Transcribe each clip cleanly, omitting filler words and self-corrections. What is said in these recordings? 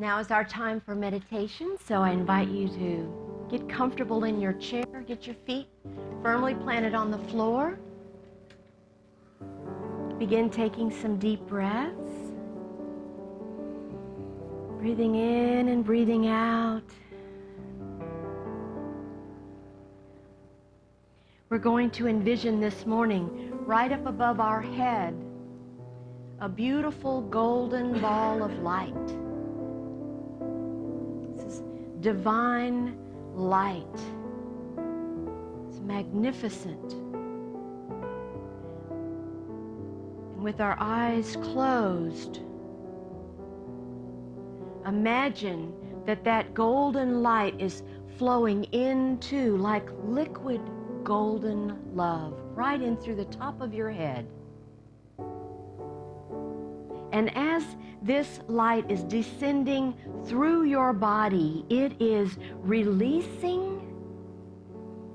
Now is our time for meditation, so I invite you to get comfortable in your chair, get your feet firmly planted on the floor. Begin taking some deep breaths. Breathing in and breathing out. We're going to envision this morning, right up above our head, a beautiful golden ball of light. This is divine light. It's magnificent. And with our eyes closed, imagine that golden light is flowing into, like liquid golden love, right in through the top of your head. And as this light is descending through your body, it is releasing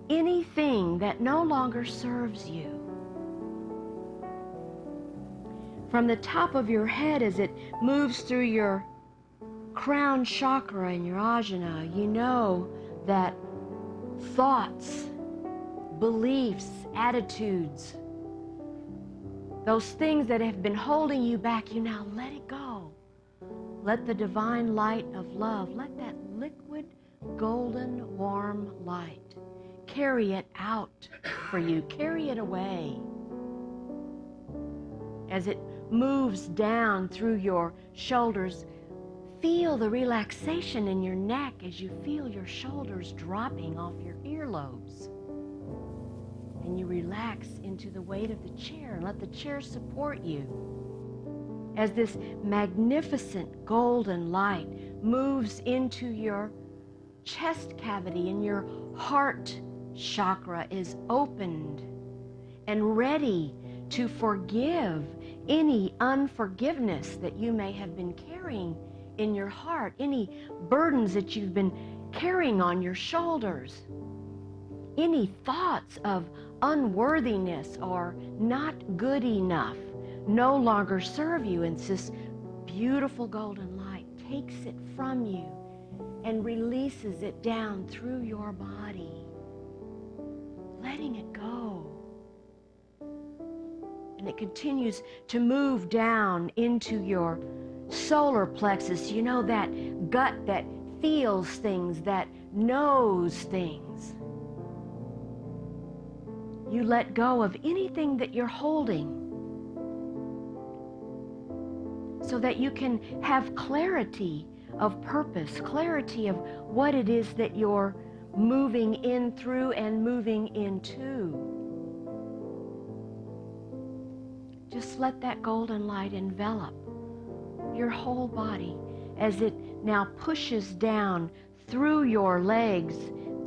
anything that no longer serves you. From the top of your head, as it moves through your crown chakra and your ajna, you know that thoughts, beliefs, attitudes, those things that have been holding you back, you now let it go. Let the divine light of love, let that liquid, golden, warm light carry it out for you. Carry it away. As it moves down through your shoulders, feel the relaxation in your neck as you feel your shoulders dropping off your earlobes. And you relax into the weight of the chair and let the chair support you. As this magnificent golden light moves into your chest cavity and your heart chakra is opened and ready to forgive any unforgiveness that you may have been carrying in your heart, any burdens that you've been carrying on your shoulders, any thoughts of unworthiness or not good enough no longer serve you. And this beautiful golden light takes it from you and releases it down through your body, letting it go. And it continues to move down into your solar plexus, you know, that gut that feels things, that knows things. You let go of anything that you're holding so that you can have clarity of purpose, clarity of what it is that you're moving in through and moving into. Just let that golden light envelop your whole body as it now pushes down through your legs,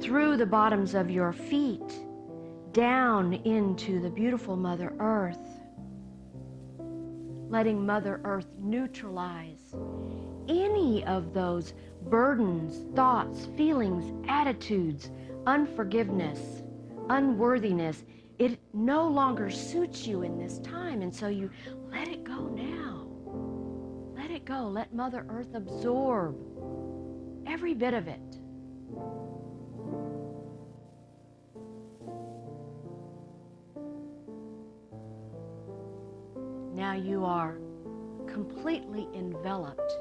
through the bottoms of your feet, down into the beautiful Mother Earth, letting Mother Earth neutralize any of those burdens, thoughts, feelings, attitudes, unforgiveness, unworthiness. It no longer suits you in this time, and so you let it go now. Let it go. Let Mother Earth absorb every bit of it. Now you are completely enveloped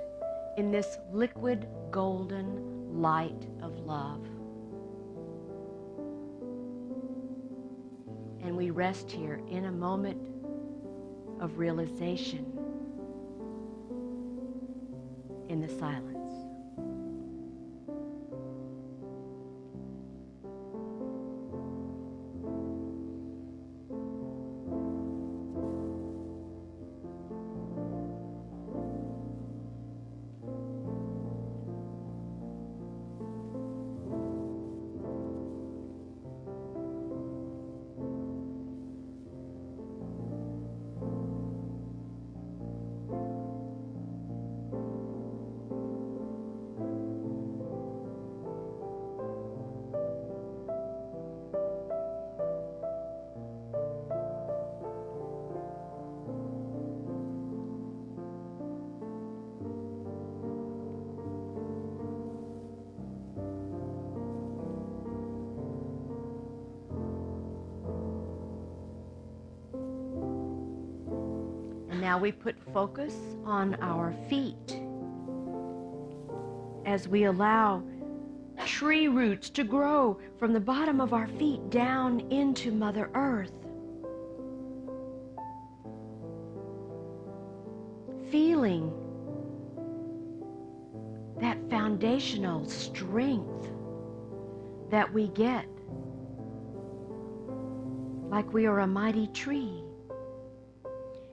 in this liquid golden light of love. And we rest here in a moment of realization in the silence. Now we put focus on our feet as we allow tree roots to grow from the bottom of our feet down into Mother Earth. Feeling that foundational strength that we get, like we are a mighty tree.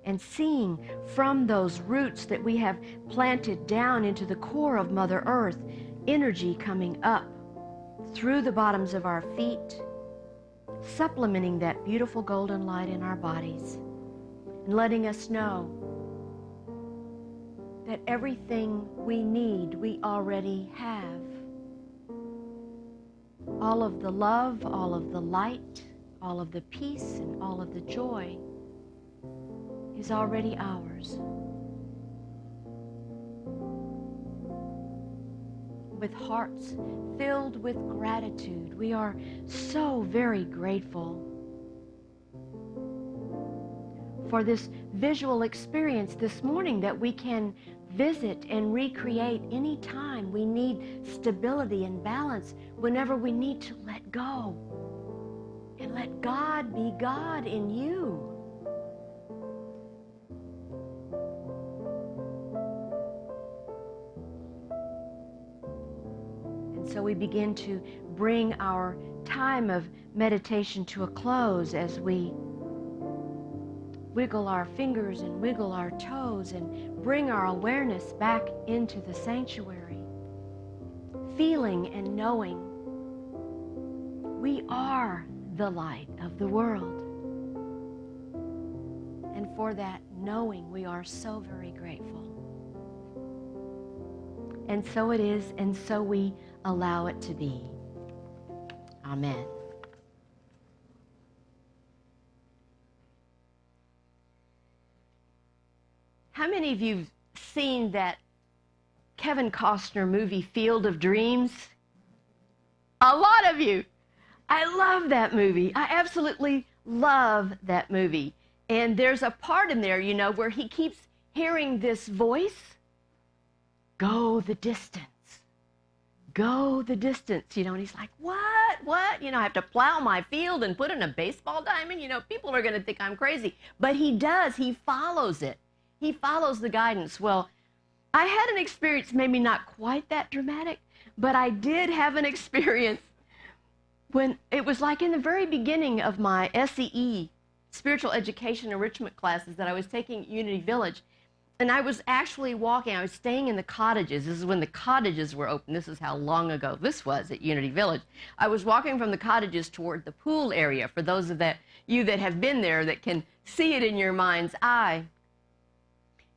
And seeing from those roots that we have planted down into the core of Mother Earth, energy coming up through the bottoms of our feet, supplementing that beautiful golden light in our bodies, and letting us know that everything we need, we already have. All of the love, all of the light, all of the peace, and all of the joy is already ours. With hearts filled with gratitude, we are so very grateful for this visual experience this morning that we can visit and recreate anytime we need stability and balance, whenever we need to let go and let God be God in you. So we begin to bring our time of meditation to a close as we wiggle our fingers and wiggle our toes and bring our awareness back into the sanctuary, feeling and knowing we are the light of the world. And for that knowing, we are so very grateful. And so it is, and so we allow it to be. Amen. How many of you have seen that Kevin Costner movie, Field of Dreams? A lot of you. I love that movie. I absolutely love that movie. And there's a part in there, you know, where he keeps hearing this voice, go the distance. Go the distance, you know, and he's like, what? You know, I have to plow my field and put in a baseball diamond? You know, people are going to think I'm crazy. But he does. He follows it. He follows the guidance. Well, I had an experience, maybe not quite that dramatic, but I did have an experience when it was like in the very beginning of my SEE, Spiritual Education Enrichment classes that I was taking at Unity Village. And I was actually walking, I was staying in the cottages. This is when the cottages were open. This is how long ago this was at Unity Village. I was walking from the cottages toward the pool area, for those of you that have been there that can see it in your mind's eye.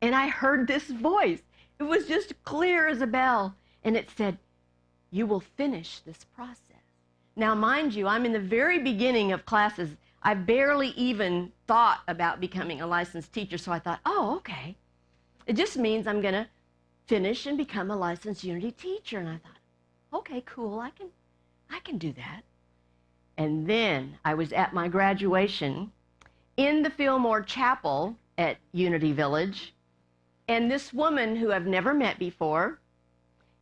And I heard this voice. It was just clear as a bell. And it said, you will finish this process. Now, mind you, I'm in the very beginning of classes. I barely even thought about becoming a licensed teacher, so I thought, oh, okay. It just means I'm going to finish and become a licensed Unity teacher. And I thought, okay, cool, I can do that. And then I was at my graduation in the Fillmore Chapel at Unity Village, and this woman who I've never met before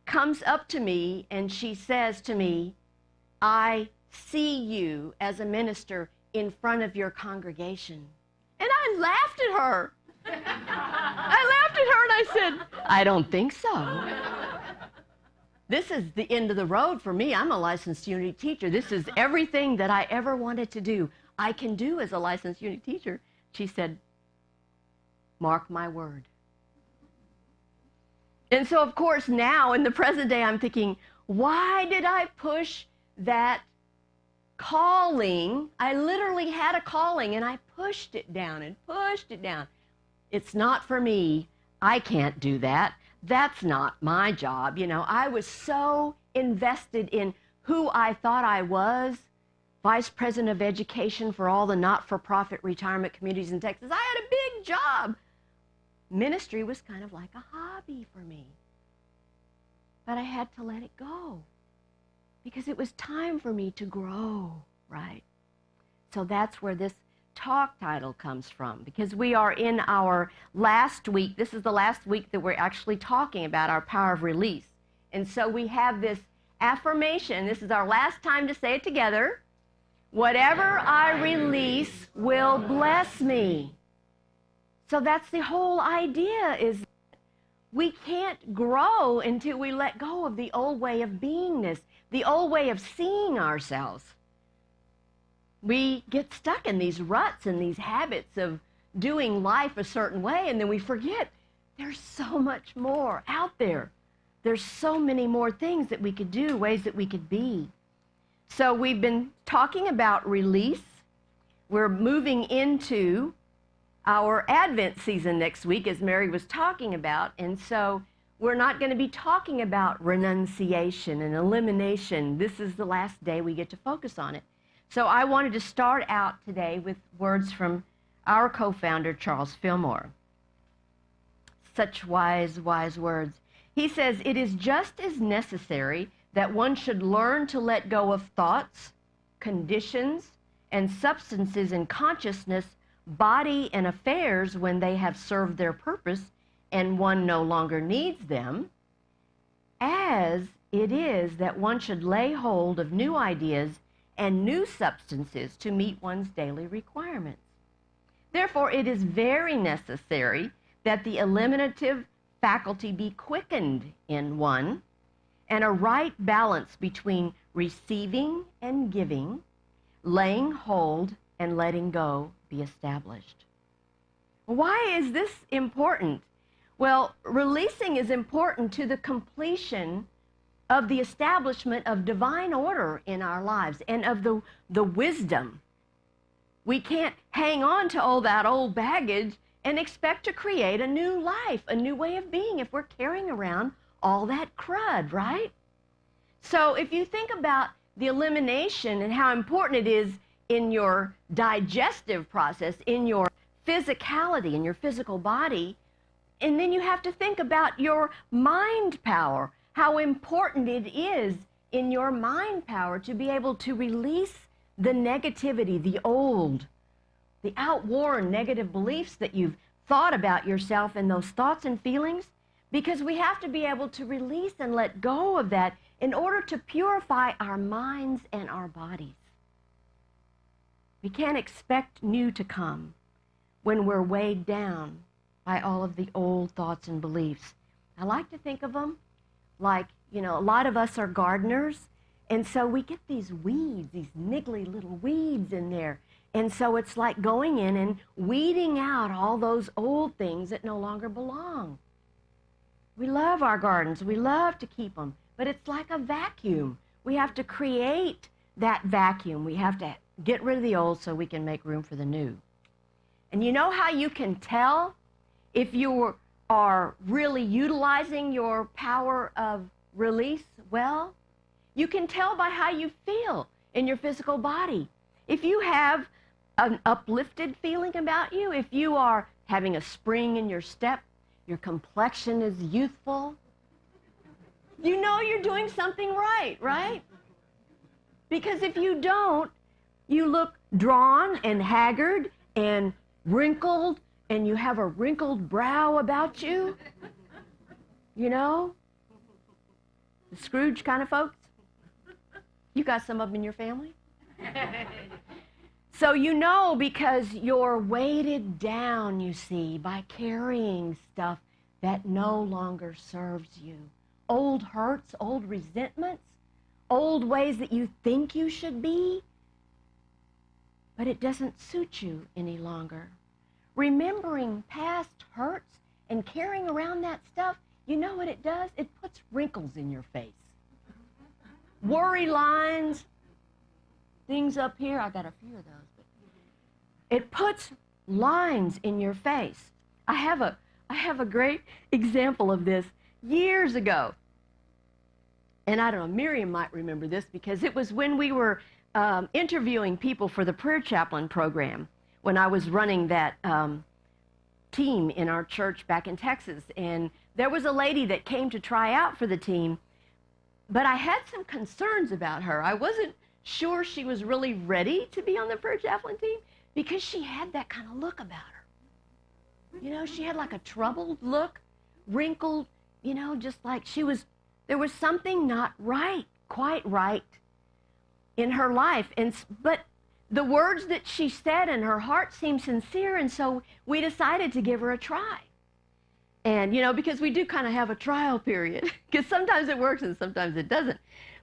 comes up to me and she says to me, I see you as a minister in front of your congregation. And I laughed at her. I laughed at her and I said, I don't think so. This is the end of the road for me. I'm a licensed Unity teacher. This is everything that I ever wanted to do, I can do as a licensed Unity teacher. She said, mark my word. And so, of course, now in the present day, I'm thinking, why did I push that calling? I literally had a calling and I pushed it down and pushed it down. It's not for me. I can't do that. That's not my job. You know, I was so invested in who I thought I was, Vice President of Education for all the not-for-profit retirement communities in Texas. I had a big job. Ministry was kind of like a hobby for me. But I had to let it go because it was time for me to grow, right? So that's where this talk title comes from, because we are in our last week. This is the last week that we're actually talking about our power of release. And so we have this affirmation. This is our last time to say it together. Whatever I release will bless me. So that's the whole idea, is we can't grow until we let go of the old way of beingness, the old way of seeing ourselves. We get stuck in these ruts and these habits of doing life a certain way, and then we forget there's so much more out there. There's so many more things that we could do, ways that we could be. So we've been talking about release. We're moving into our Advent season next week, as Mary was talking about, and so we're not going to be talking about renunciation and elimination. This is the last day we get to focus on it. So I wanted to start out today with words from our co-founder, Charles Fillmore. Such wise, wise words. He says, "It is just as necessary that one should learn to let go of thoughts, conditions, and substances in consciousness, body, and affairs when they have served their purpose and one no longer needs them, as it is that one should lay hold of new ideas and new substances to meet one's daily requirements. Therefore, it is very necessary that the eliminative faculty be quickened in one, and a right balance between receiving and giving, laying hold and letting go be established." Why is this important? Well, releasing is important to the completion of the establishment of divine order in our lives and of the wisdom. We can't hang on to all that old baggage and expect to create a new life, a new way of being, if we're carrying around all that crud, right? So if you think about the elimination and how important it is in your digestive process, in your physicality, in your physical body, and then you have to think about your mind power, how important it is in your mind power to be able to release the negativity, the old, the outworn negative beliefs that you've thought about yourself, and those thoughts and feelings, because we have to be able to release and let go of that in order to purify our minds and our bodies. We can't expect new to come when we're weighed down by all of the old thoughts and beliefs. I like to think of them like, a lot of us are gardeners, and so we get these weeds, these niggly little weeds in there. And so it's like going in and weeding out all those old things that no longer belong. We love our gardens. We love to keep them. But it's like a vacuum. We have to create that vacuum. We have to get rid of the old so we can make room for the new. And you know how you can tell if you are really utilizing your power of release well? You can tell by how you feel in your physical body. If you have an uplifted feeling about you, if you are having a spring in your step, your complexion is youthful, you know you're doing something right, right? Because if you don't, you look drawn and haggard and wrinkled, and you have a wrinkled brow about you, the Scrooge kind of folks. You got some of them in your family? So because you're weighted down, you see, by carrying stuff that no longer serves you. Old hurts, old resentments, old ways that you think you should be, but it doesn't suit you any longer. Remembering past hurts and carrying around that stuff, you know what it does? It puts wrinkles in your face. Worry lines, things up here. I got a few of those. But it puts lines in your face. I have a great example of this years ago. And I don't know, Miriam might remember this, because it was when we were interviewing people for the prayer chaplain program, when I was running that team in our church back in Texas. And there was a lady that came to try out for the team, but I had some concerns about her. I wasn't sure she was really ready to be on the prayer chaplain team. because she had that kind of look about her. You know, she had like a troubled look, wrinkled, you know, just like there was something not right, quite right in her life. But the words that she said in her heart seemed sincere, and so we decided to give her a try. And, you know, because we do kind of have a trial period, because sometimes it works and sometimes it doesn't.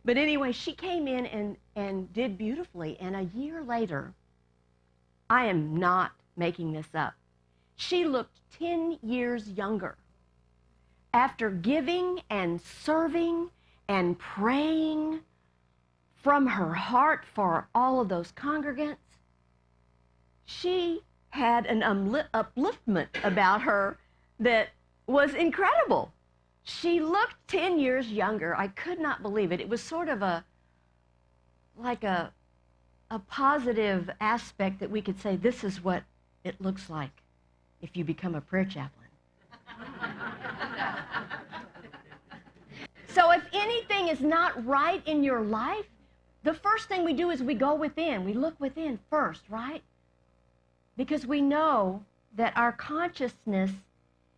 But anyway, she came in and did beautifully, and a year later, I am not making this up, she looked 10 years younger. After giving and serving and praying from her heart for all of those congregants, she had an upliftment about her that was incredible. She looked 10 years younger. I could not believe it. It was sort of like a positive aspect that we could say, this is what it looks like if you become a prayer chaplain. So if anything is not right in your life, the first thing we do is we go within. We look within first, right? Because we know that our consciousness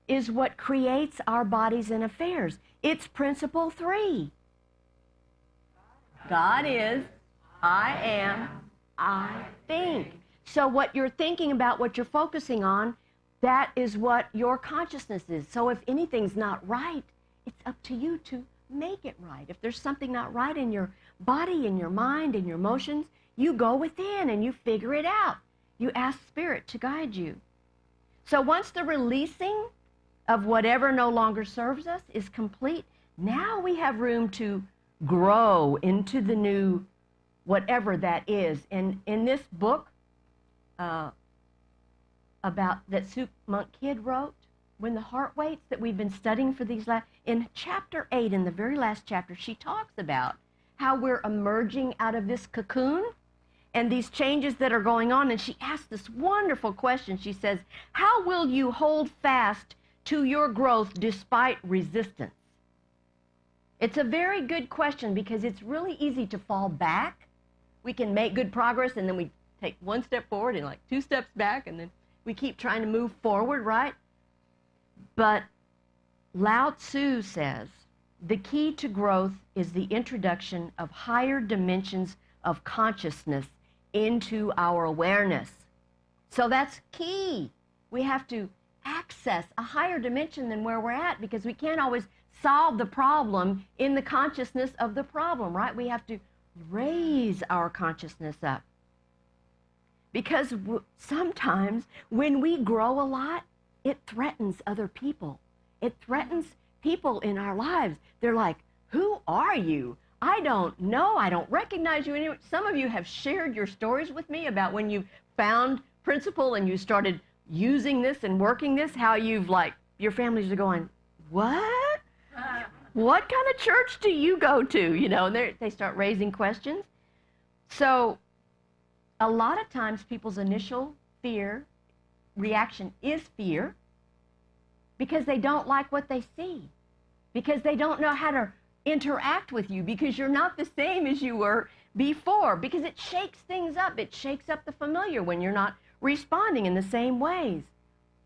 is what creates our bodies and affairs. It's principle 3. God is, I am, I think. So what you're thinking about, what you're focusing on, that is what your consciousness is. So if anything's not right, it's up to you to make it right. If there's something not right in your body, in your mind, in your emotions, you go within and you figure it out. You ask Spirit to guide you. So once the releasing of whatever no longer serves us is complete, now we have room to grow into the new whatever that is. And in this book about that Suk Monk Kid wrote, When the Heart Waits, that we've been studying for these in chapter 8, in the very last chapter, she talks about how we're emerging out of this cocoon and these changes that are going on. And she asks this wonderful question. She says, how will you hold fast to your growth despite resistance? It's a very good question because it's really easy to fall back. We can make good progress and then we take one step forward and like 2 steps back, and then we keep trying to move forward, right? But Lao Tzu says, the key to growth is the introduction of higher dimensions of consciousness into our awareness. So that's key. We have to access a higher dimension than where we're at, because we can't always solve the problem in the consciousness of the problem, right? We have to raise our consciousness up. Because sometimes when we grow a lot, it threatens other people. It threatens people in our lives. They're like, who are you? I don't know. I don't recognize you anymore. Some of you have shared your stories with me about when you found principle and you started using this and working this, how you've your families are going, what? What kind of church do you go to? You know, and they start raising questions. So a lot of times people's initial reaction is fear, because they don't like what they see, because they don't know how to interact with you, because you're not the same as you were before, because it shakes things up. It shakes up the familiar when you're not responding in the same ways.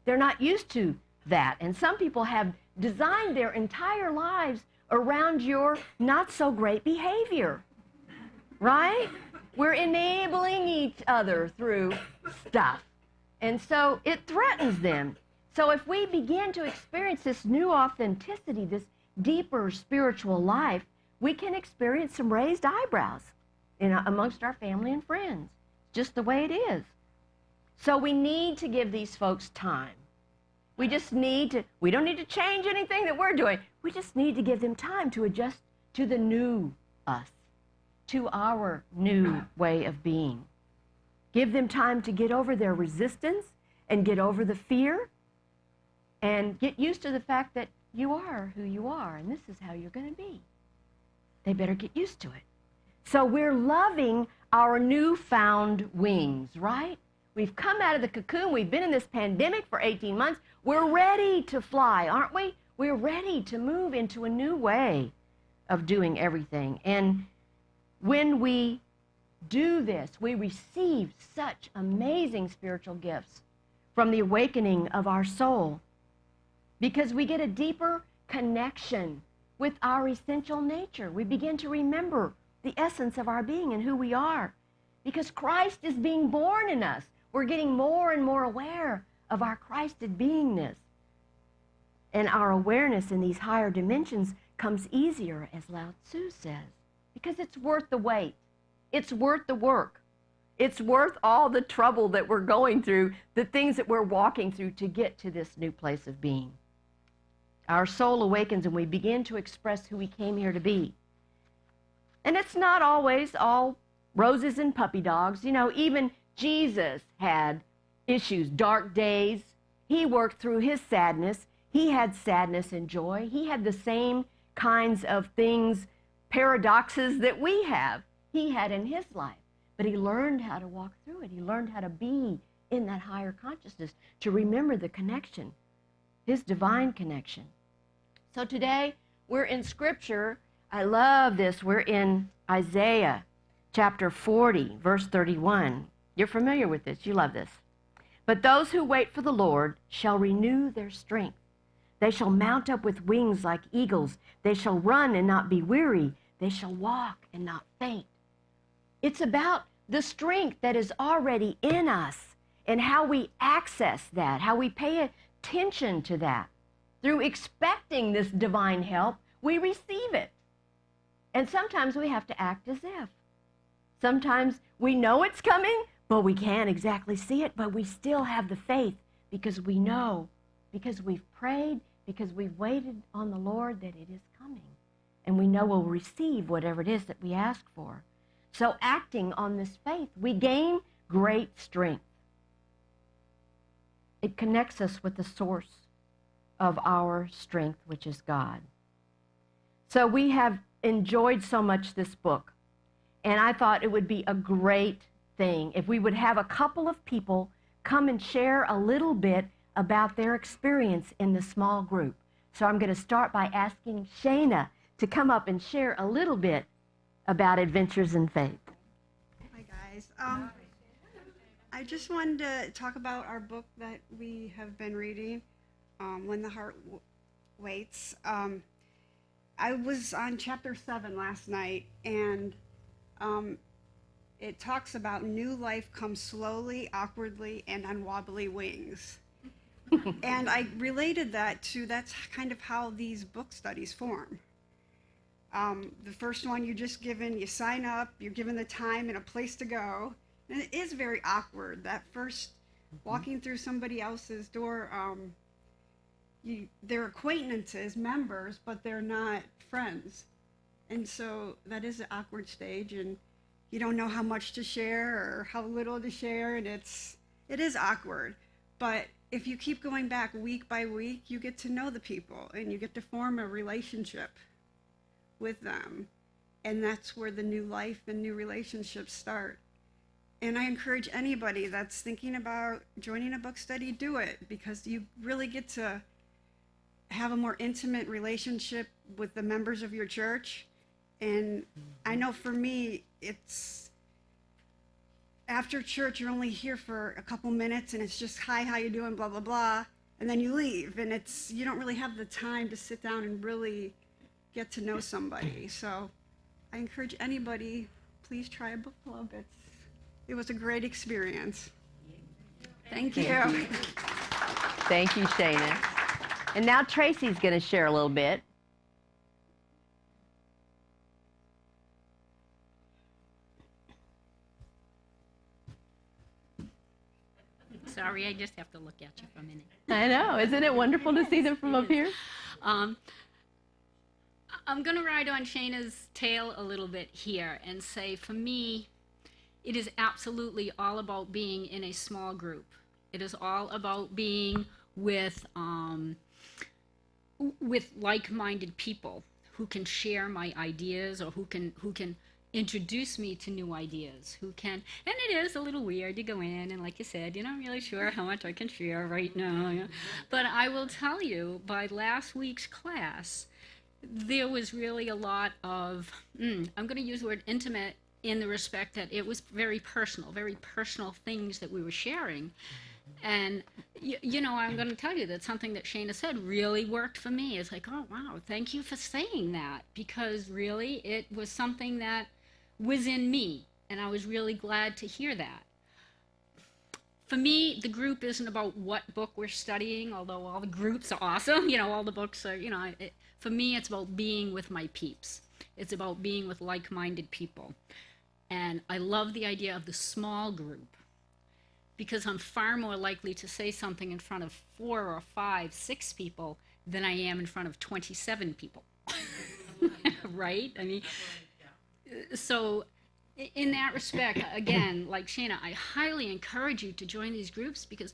They're not used to that. And some people have designed their entire lives around your not so great behavior, right? We're enabling each other through stuff. And so it threatens them. So if we begin to experience this new authenticity, this deeper spiritual life, we can experience some raised eyebrows amongst our family and friends. Just the way it is. So we need to give these folks time. We don't need to change anything that we're doing. We just need to give them time to adjust to the new us, to our new way of being. Give them time to get over their resistance and get over the fear and get used to the fact that you are who you are and this is how you're going to be. They better get used to it. So we're loving our newfound wings, right? We've come out of the cocoon. We've been in this pandemic for 18 months. We're ready to fly, aren't we? We're ready to move into a new way of doing everything. And when we do this, we receive such amazing spiritual gifts from the awakening of our soul, because we get a deeper connection with our essential nature. We begin to remember the essence of our being and who we are, because Christ is being born in us. We're getting more and more aware of our Christed beingness. And our awareness in these higher dimensions comes easier, as Lao Tzu says, because it's worth the wait. It's worth the work. It's worth all the trouble that we're going through, the things that we're walking through to get to this new place of being. Our soul awakens and we begin to express who we came here to be. And it's not always all roses and puppy dogs. You know, even Jesus had issues, dark days. He worked through his sadness. He had sadness and joy. He had the same kinds of things, paradoxes that we have. He had in his life. But he learned how to walk through it. He learned how to be in that higher consciousness, to remember the connection, his divine connection. So today, we're in Scripture. I love this. We're in Isaiah chapter 40, verse 31. You're familiar with this. You love this. But those who wait for the Lord shall renew their strength. They shall mount up with wings like eagles. They shall run and not be weary. They shall walk and not faint. It's about the strength that is already in us and how we access that, how we pay attention to that. Through expecting this divine help, we receive it. And sometimes we have to act as if. Sometimes we know it's coming, but we can't exactly see it, but we still have the faith because we know, because we've prayed, because we've waited on the Lord that it is coming. And we know we'll receive whatever it is that we ask for. So acting on this faith, we gain great strength. It connects us with the source of our strength, which is God. So we have enjoyed so much this book, and I thought it would be a great thing if we would have a couple of people come and share a little bit about their experience in the small group. So I'm going to start by asking Shana to come up and share a little bit about Adventures in Faith. Hi guys. I just wanted to talk about our book that we have been reading, When the Heart Waits. I was on chapter 7 last night, and it talks about new life comes slowly, awkwardly, and on wobbly wings. And I related that to that's kind of how these book studies form. The first one you're just given, you sign up, you're given the time and a place to go. And it is very awkward, that first walking through somebody else's door. They're acquaintances, members, but they're not friends. And so that is an awkward stage, and you don't know how much to share or how little to share, and it is awkward. But if you keep going back week by week, you get to know the people, and you get to form a relationship with them. And that's where the new life and new relationships start. And I encourage anybody that's thinking about joining a book study, do it, because you really get to have a more intimate relationship with the members of your church. And I know for me, it's after church, you're only here for a couple minutes, and it's just, hi, how you doing, blah, blah, blah. And then you leave, and you don't really have the time to sit down and really get to know somebody. So I encourage anybody, please try a book club. It was a great experience. Thank you. Thank you, Shana. And now Tracy's going to share a little bit. Sorry, I just have to look at you for a minute. I know. Isn't it wonderful to see them from up here? I'm going to ride on Shana's tail a little bit here and say, for me, it is absolutely all about being in a small group. It is all about being with like-minded people who can share my ideas, or who can introduce me to new ideas, and it is a little weird to go in and, like you said, you're not really sure how much I can share right now. But I will tell you, by last week's class, there was really a lot of, I'm going to use the word intimate in the respect that it was very personal things that we were sharing. And, you know, I'm going to tell you that something that Shana said really worked for me. It's like, oh, wow, thank you for saying that, because really it was something that was in me, and I was really glad to hear that. For me, the group isn't about what book we're studying, although all the groups are awesome. You know, all the books are, you know, for me, it's about being with my peeps. It's about being with like-minded people. And I love the idea of the small group, because I'm far more likely to say something in front of 4 or 5, 6 people than I am in front of 27 people. Right? I mean, so in that respect, again, like Shana, I highly encourage you to join these groups, because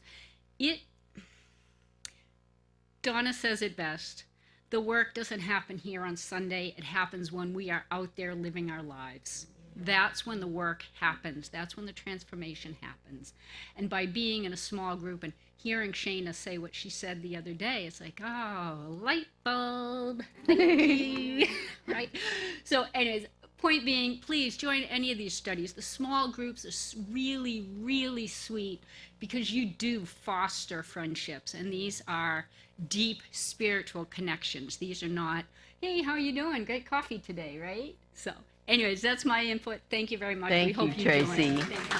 Donna says it best. The work doesn't happen here on Sunday. It happens when we are out there living our lives. That's when the work happens. That's when the transformation happens. And by being in a small group and hearing Shana say what she said the other day, it's like, oh, light bulb. Thank you. Right? So anyways, point being, please join any of these studies. The small groups are really, really sweet, because you do foster friendships, and these are deep spiritual connections. These are not, hey, how are you doing? Great coffee today, right? So anyways, that's my input. Thank you very much. Thank we hope you, you Tracy. join. Thank you.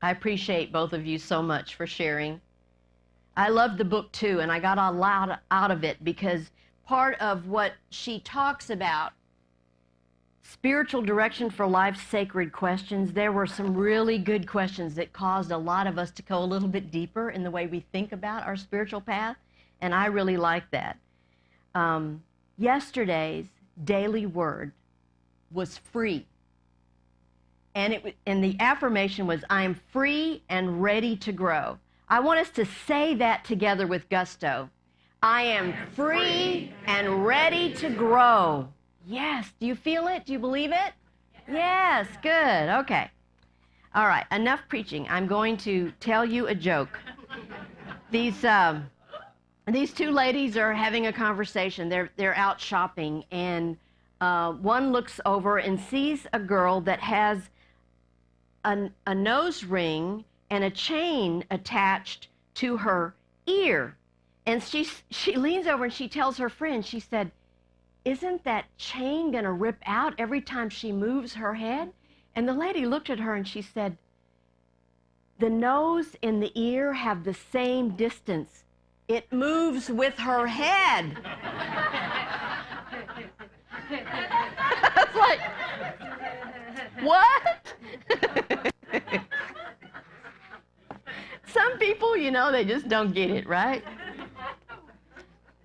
I appreciate both of you so much for sharing. I loved the book too, and I got a lot out of it, because part of what she talks about, spiritual direction for life's sacred questions, there were some really good questions that caused a lot of us to go a little bit deeper in the way we think about our spiritual path, and I really like that. Yesterday's daily word was free. And the affirmation was, I am free and ready to grow. I want us to say that together with gusto. I am free and ready to grow. Yes. Do you feel it? Do you believe it? Yes. Good. Okay. All right. Enough preaching. I'm going to tell you a joke. These two ladies are having a conversation. They're out shopping, and one looks over and sees a girl that has a nose ring and a chain attached to her ear. And she leans over and she tells her friend, she said, isn't that chain going to rip out every time she moves her head? And the lady looked at her and she said, the nose and the ear have the same distance. It moves with her head. I was like, what? Some people, you know, they just don't get it, right?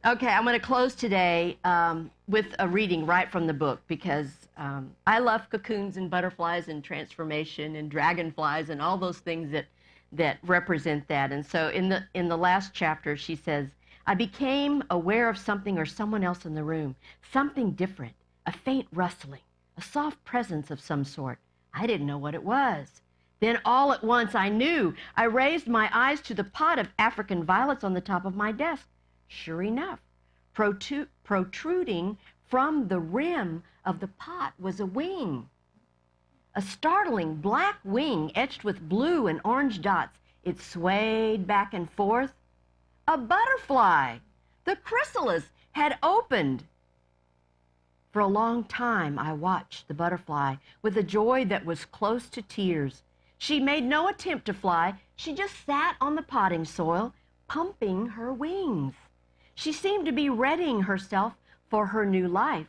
Okay, I'm going to close today with a reading right from the book, because I love cocoons and butterflies and transformation and dragonflies and all those things that represent that. And so in the last chapter, she says, I became aware of something or someone else in the room, something different, a faint rustling, a soft presence of some sort. I didn't know what it was. Then all at once I knew. I raised my eyes to the pot of African violets on the top of my desk. Sure enough, protruding from the rim of the pot was a wing. A startling black wing etched with blue and orange dots. It swayed back and forth. A butterfly. The chrysalis had opened. For a long time I watched the butterfly with a joy that was close to tears. She made no attempt to fly. She just sat on the potting soil, pumping her wings. She seemed to be readying herself for her new life.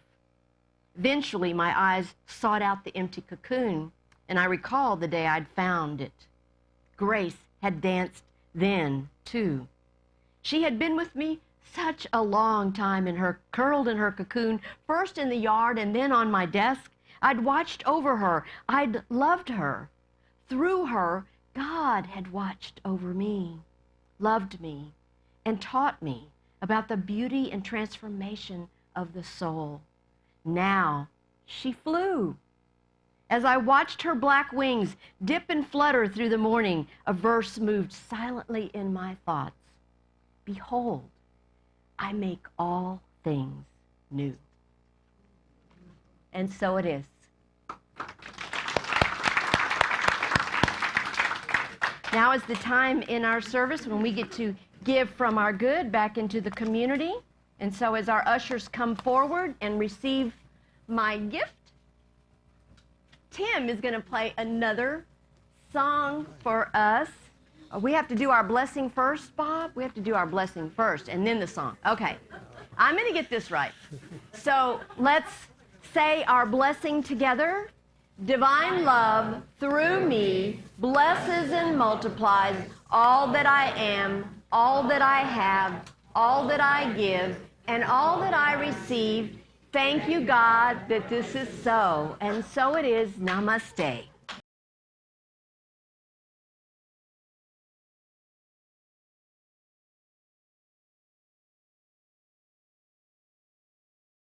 Eventually, my eyes sought out the empty cocoon, and I recalled the day I'd found it. Grace had danced then, too. She had been with me such a long time curled in her cocoon, first in the yard and then on my desk. I'd watched over her. I'd loved her. Through her, God had watched over me, loved me, and taught me about the beauty and transformation of the soul. Now she flew. As I watched her black wings dip and flutter through the morning, a verse moved silently in my thoughts. Behold, I make all things new. And so it is. Now is the time in our service when we get to give from our good back into the community. And so as our ushers come forward and receive my gift, Tim is going to play another song for us. We have to do our blessing first, Bob? We have to do our blessing first and then the song. Okay. I'm going to get this right. So let's say our blessing together. Divine love through me blesses and multiplies all that I am, all that I have, all that I give, and all that I receive. Thank you, God, that this is so. And so it is. Namaste.